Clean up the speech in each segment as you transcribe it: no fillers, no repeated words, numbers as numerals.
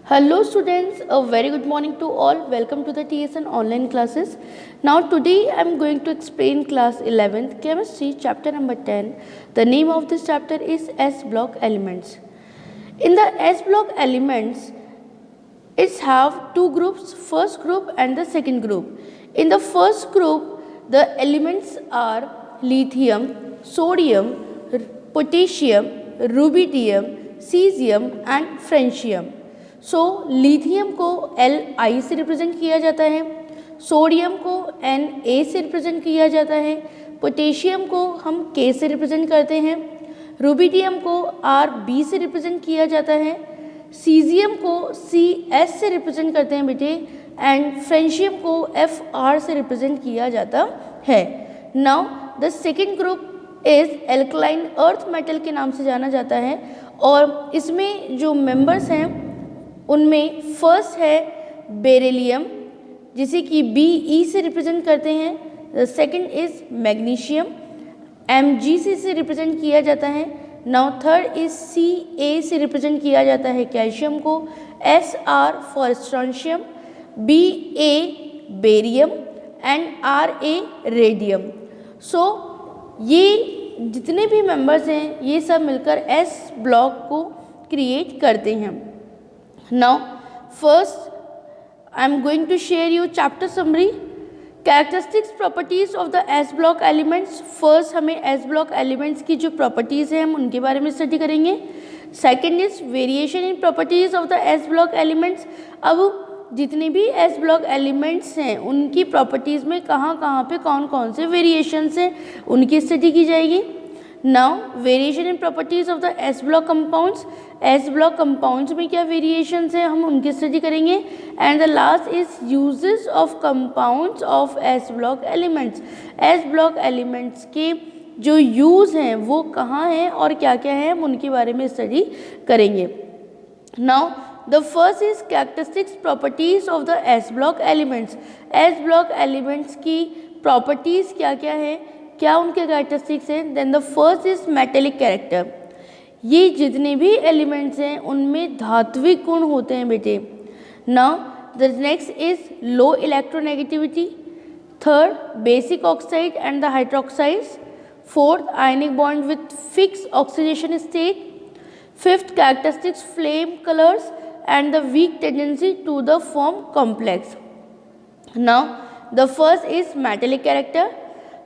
Hello students, a very good morning to all. Welcome to the TSN online classes. Now today I am going to explain class 11th chemistry chapter number 10. The name of this chapter is S block elements. In the S block elements, it have two groups, first group and the second group. In the first group, the elements are lithium, sodium, potassium, rubidium, cesium and francium. So lithium को Li से represent किया जाता है, sodium को Na से represent किया जाता है, पोटेशियम को हम K से रिप्रेजेंट करते हैं, रुबिडियम को Rb से रिप्रेजेंट किया जाता है, सीजियम को Cs से रिप्रेजेंट करते हैं बेटे एंड फ्रेंशियम को Fr से रिप्रेजेंट किया जाता है. Now the second group is alkaline earth metal के नाम से जाना जाता है और इसमें जो मेंबर्स हैं उनमें फर्स्ट है बेरिलियम जिसे कि Be से रिप्रेजेंट करते हैं. The second is magnesium Mg से रिप्रेजेंट किया जाता है. नाउ थर्ड इज Ca से रिप्रेजेंट किया जाता है कैल्शियम को, Sr for strontium, Ba barium and Ra radium. So ये जितने भी मेंबर्स हैं ये सब मिलकर S ब्लॉक को क्रिएट करते हैं. Now, first I am going to share you chapter summary. Characteristics properties of the S block elements. First हमें S block elements की जो properties हैं हम उनके बारे में स्टडी करेंगे. Second is variation in properties of the S block elements. अब जितने भी S block elements हैं उनकी properties में कहाँ कहाँ पे कौन कौन से variations हैं उनकी स्टडी की जाएगी. Now variation in properties of the S block compounds. S block compounds में क्या variations हैं हम उनकी स्टडी करेंगे. And the last is uses of compounds of S block elements. S block elements के जो use हैं वो कहाँ हैं और क्या क्या हैं हम उनके बारे में स्टडी करेंगे. Now the first is characteristics properties of the S block elements. S block elements की properties क्या क्या हैं, क्या उनके कैरेक्टरिस्टिक्स हैं. Then the first is metallic character. ये जितने भी एलिमेंट्स हैं उनमें धात्विक गुण होते हैं बेटे. Now the next is low electronegativity. Third basic oxide and the hydroxides. Fourth ionic bond with fix oxidation state. Fifth characteristics flame colours and the weak tendency to the form complex. Now the first is metallic character.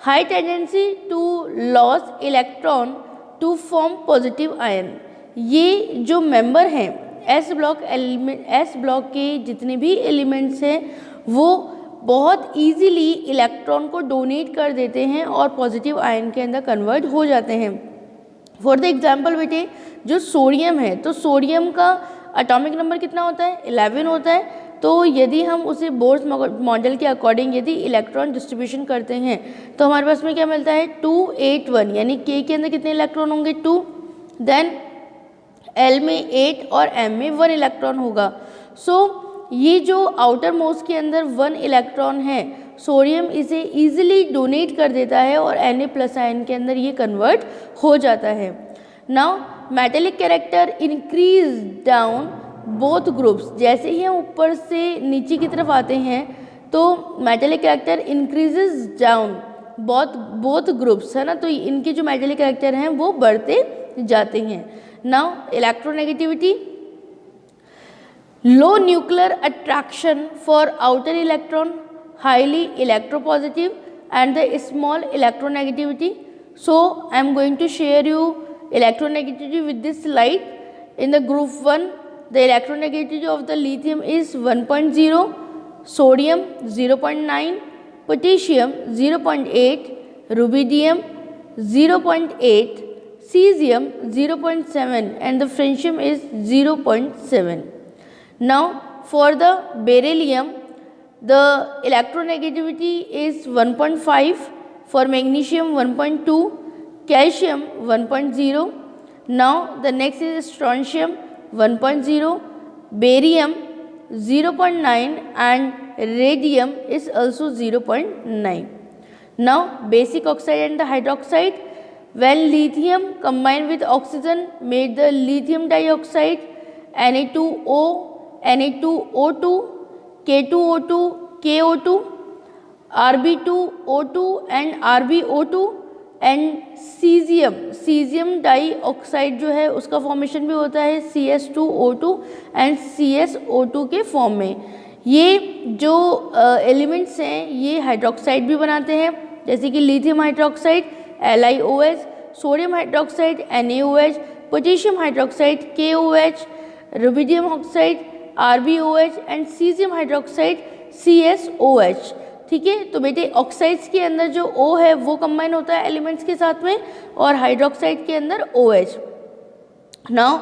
High tendency to lose electron to form positive ion. ये जो member हैं S block के जितने भी elements हैं वो बहुत easily electron को डोनेट कर देते हैं और पॉजिटिव आयन के अंदर कन्वर्ट हो जाते हैं. फॉर द एग्जांपल बेटे जो सोडियम है तो सोडियम का एटॉमिक नंबर कितना होता है 11 होता है. तो यदि हम उसे बोर्स मॉडल के अकॉर्डिंग यदि इलेक्ट्रॉन डिस्ट्रीब्यूशन करते हैं तो हमारे पास में क्या मिलता है 281 यानी K के अंदर कितने इलेक्ट्रॉन होंगे 2. देन L में 8 और M में 1 इलेक्ट्रॉन होगा. सो ये जो आउटर मोस्ट के अंदर 1 इलेक्ट्रॉन है सोडियम इसे इजीली डोनेट कर देता है और Na+ आयन के अंदर ये कन्वर्ट हो जाता है. Now metallic character increase down both groups. जैसे ही हम ऊपर से नीचे की तरफ आते हैं तो metallic character increases down both groups है ना, तो इनके जो मेटेलिक कैरेक्टर हैं वो बढ़ते जाते हैं. Now electronegativity. Low nuclear attraction for outer electron, highly electropositive and the small electronegativity. So I am going to share you electronegativity with this slide. In the group 1 the electronegativity of the lithium is 1.0, sodium 0.9, potassium 0.8, rubidium 0.8, cesium 0.7 and the francium is 0.7. Now for the beryllium the electronegativity is 1.5, for magnesium 1.2, calcium 1.0. Now the next is strontium 1.0, barium 0.9 and radium is also 0.9. Now basic oxide and the hydroxide. When lithium combined with oxygen made the lithium dioxide Na2O Na2O2, K2O2, KO2, Rb2O2 and RbO2 and caesium dioxide जो है उसका formation भी होता है CS2O2 and CSO2 के form में। ये जो एलिमेंट्स हैं ये हाइड्रोक्साइड भी बनाते हैं, जैसे कि lithium hydroxide LiOH, sodium hydroxide NaOH, potassium hydroxide KOH, rubidium oxide RbOH and caesium hydroxide CSOH। ठीक है, तो बेटे ऑक्साइड्स के अंदर जो O है वो कंबाइन होता है एलिमेंट्स के साथ में और हाइड्रोक्साइड के अंदर OH। नाउ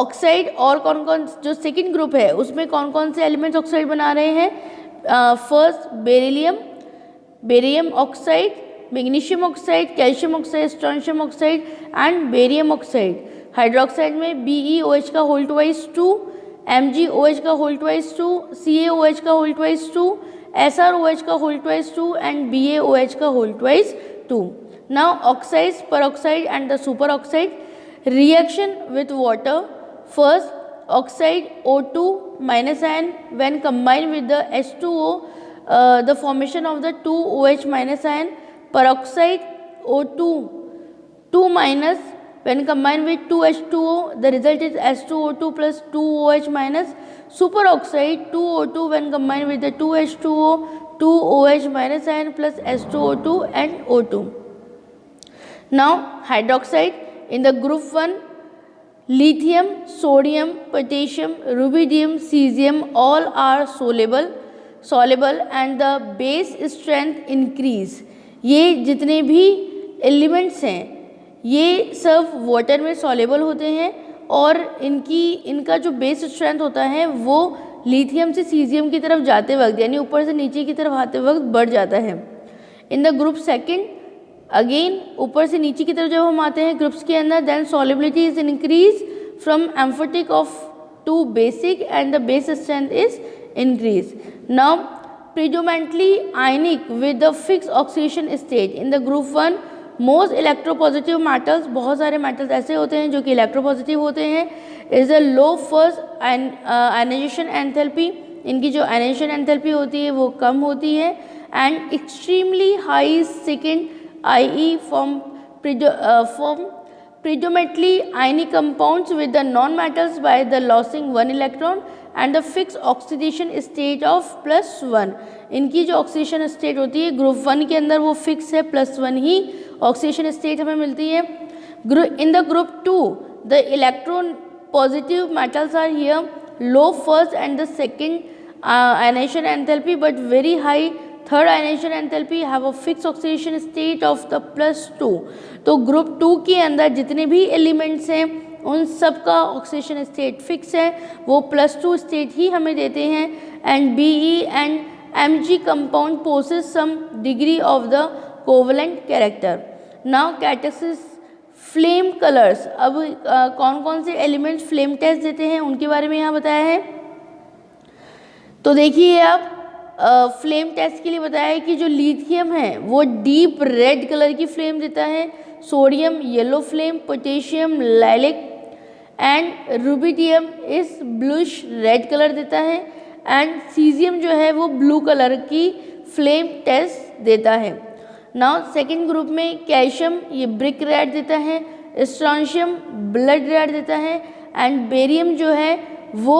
ऑक्साइड और कौन कौन, जो सेकंड ग्रुप है उसमें कौन कौन से एलिमेंट्स ऑक्साइड बना रहे हैं? First barium oxide, magnesium oxide, calcium oxide, strontium oxide and barium oxide. Hydroxide में BeOH का होल ट्वाइस 2, MgOH का होल ट्वाइस 2, CaOH का होल ट्वाइस 2, SrOH का होल ट्वाइस 2 and BaOH का whole twice 2. Now oxides, peroxide and the superoxide reaction with water. First, oxide O2 minus ion when combined with the H2O, the formation of the 2OH minus ion. Peroxide O2 2 minus when combined with 2H2O, the result is H2O2 plus 2OH minus. Superoxide 2O2 when combined with the 2H2O, 2OH minus ion plus H2O2 and O2. Now hydroxide in the group 1, lithium, sodium, potassium, rubidium, cesium all are soluble and the base strength increase. ये जितने भी elements हैं ये सब water में soluble होते हैं और इनका जो बेस स्ट्रेंथ होता है वो लिथियम से सीजियम की तरफ जाते वक्त यानी ऊपर से नीचे की तरफ आते वक्त बढ़ जाता है। In the group second again ऊपर से नीचे की तरफ जब हम आते हैं ग्रुप्स के अंदर, then solubility is increase from amphoteric of to basic and the base strength is increase. Now predominantly ionic with the fixed oxidation state. In the group 1, most electropositive metals, बहुत सारे metals ऐसे होते हैं जो कि electropositive होते हैं, is a low first ionization enthalpy. इनकी जो ionization enthalpy होती है वो कम होती है and extremely high second IE from predominantly ionic compounds with the non-metals by the losing one electron and the fixed oxidation state of +1. इनकी जो oxidation state होती है ग्रुप 1 के अंदर वो फिक्स है, +1 ही ऑक्सीडेशन स्टेट हमें मिलती है। In the group 2 the electron positive metals are here low first and the second ionization enthalpy but very high third ionization enthalpy have a fix oxidation state of the +2। तो group 2 के अंदर जितने भी elements हैं उन सब का oxidation state fix है, वो +2 स्टेट ही हमें देते हैं and BE and Mg compound possess some degree of the covalent character. Now characteristics flame colours. अब कौन कौन से एलिमेंट्स फ्लेम टेस्ट देते हैं उनके बारे में यहाँ बताया है। तो देखिए आप फ्लेम टेस्ट के लिए बताया है कि जो लिथियम है वो डीप रेड कलर की फ्लेम देता है, sodium yellow flame, potassium lilac and rubidium इस ब्लूइश रेड कलर देता है एंड सीजियम जो है वो ब्लू कलर की फ्लेम टेस्ट देता है। नाउ सेकंड ग्रुप में कैल्शियम ये ब्रिक रेड देता है, स्ट्रोंशियम ब्लड रेड देता है एंड बेरियम जो है वो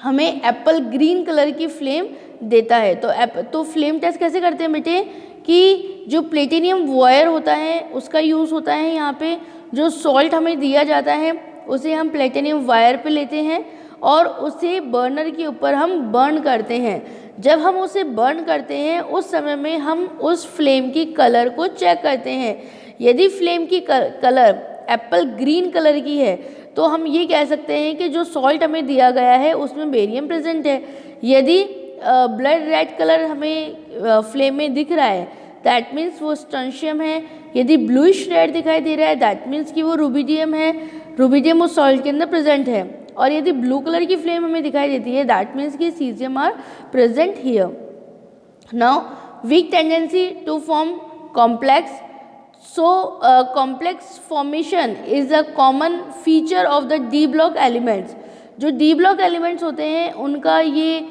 हमें एप्पल ग्रीन कलर की फ्लेम देता है। तो फ्लेम टेस्ट कैसे करते हैं बेटे कि जो प्लेटिनियम वायर होता है उसका यूज़ होता है यहाँ पे, जो सॉल्ट हमें दिया जाता है उसे हम प्लेटिनियम वायर पे लेते हैं और उसे बर्नर के ऊपर हम बर्न करते हैं। जब हम उसे बर्न करते हैं उस समय में हम उस फ्लेम की कलर को चेक करते हैं। यदि फ्लेम की कलर एप्पल ग्रीन कलर की है तो हम ये कह सकते हैं कि जो सॉल्ट हमें दिया गया है उसमें बेरियम प्रेजेंट है। यदि ब्लड रेड कलर हमें फ्लेम में दिख रहा है दैट मीन्स वो स्ट्रोंशियम है। यदि ब्लूइश रेड दिखाई दे रहा है दैट मीन्स कि वो रुबिडियम है, रुबिडियम उस सॉल्ट के अंदर प्रेजेंट है। और यदि ब्लू कलर की फ्लेम हमें दिखाई देती है दैट मीन्स कि caesium are present here. Now weak tendency to form complex. So complex formation is a common feature of the D block elements. जो डी ब्लॉक एलिमेंट्स होते हैं उनका ये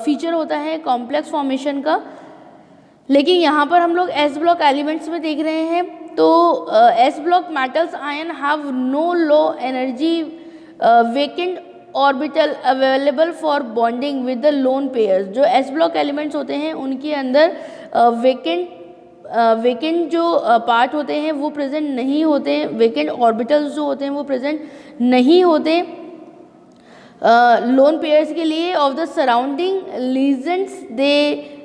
फीचर होता है कॉम्प्लेक्स फॉर्मेशन का, लेकिन यहाँ पर हम लोग एस ब्लॉक एलिमेंट्स में देख रहे हैं। तो s block metals ion have no low energy vacant orbital available for bonding with the lone pairs. जो एस ब्लॉक एलिमेंट्स होते हैं उनके अंदर वेकेंट जो पार्ट होते हैं वो प्रेजेंट नहीं होते, वेकेंट ऑर्बिटल्स जो होते हैं वो प्रेजेंट नहीं होते लोन पेयर्स के लिए of the surrounding legends they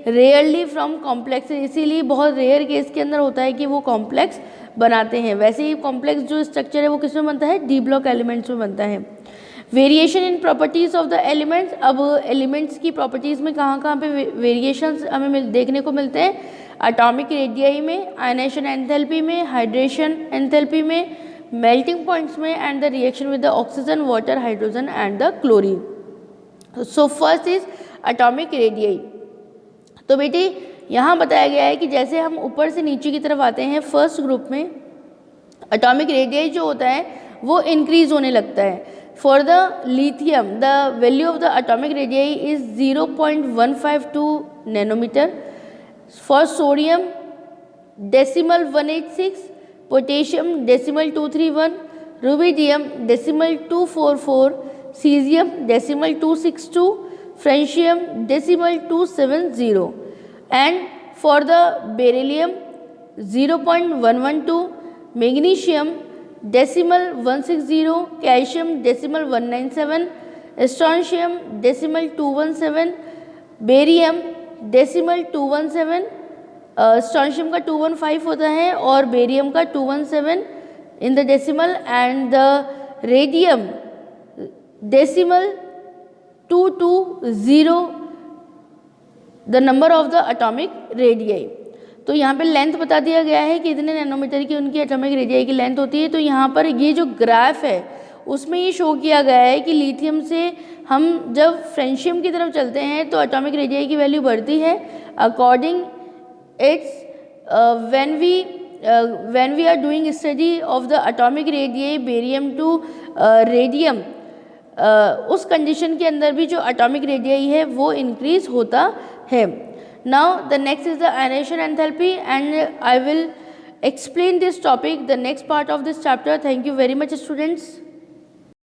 rarely from complex. इसीलिए बहुत रेयर केस के अंदर होता है कि वो कॉम्प्लेक्स बनाते हैं। वैसे ही कॉम्प्लेक्स जो स्ट्रक्चर है वो किस में बनता है, डी ब्लॉक एलिमेंट्स में बनता है। Variation in properties of the elements, अब एलिमेंट्स की प्रॉपर्टीज़ में कहाँ कहाँ पे वेरिएशंस हमें देखने को मिलते हैं, एटॉमिक रेडियाई में, आयनेशन एंथैल्पी में, हाइड्रेशन एंथैल्पी में, मेल्टिंग पॉइंट्स में, and the reaction with the oxygen, water, hydrogen and the chlorine. So first is atomic radii. तो बेटी यहाँ बताया गया है कि जैसे हम ऊपर से नीचे की तरफ आते हैं फर्स्ट ग्रुप में, एटॉमिक रेडियाई जो होता है वो इंक्रीज होने लगता है। For the lithium the value of the atomic radii is 0.152 nanometre, for sodium decimal 186, potassium decimal 231, rubidium decimal 244, caesium decimal 262, francium decimal 270, and for the beryllium 0.112, magnesium decimal 160, calcium decimal 197, strontium decimal 217, barium decimal 217, strontium का 215 होता है और barium का 217 in the decimal, and the radium decimal 220 the number of the atomic radii. तो यहाँ पे length बता दिया गया है कि इतने नैनोमीटर की उनकी एटॉमिक रेडियाई की लेंथ होती है। तो यहाँ पर ये जो ग्राफ है उसमें ये शो किया गया है कि लिथियम से हम जब फ्रेंशियम की तरफ चलते हैं तो एटॉमिक रेडियाई की वैल्यू बढ़ती है। According it's when we are doing study of the atomic radii barium to radium, उस कंडीशन के अंदर भी जो एटॉमिक रेडियाई है वो इंक्रीज होता है। Now the next is the ionisation enthalpy and I will explain this topic the next part of this chapter. Thank you very much students.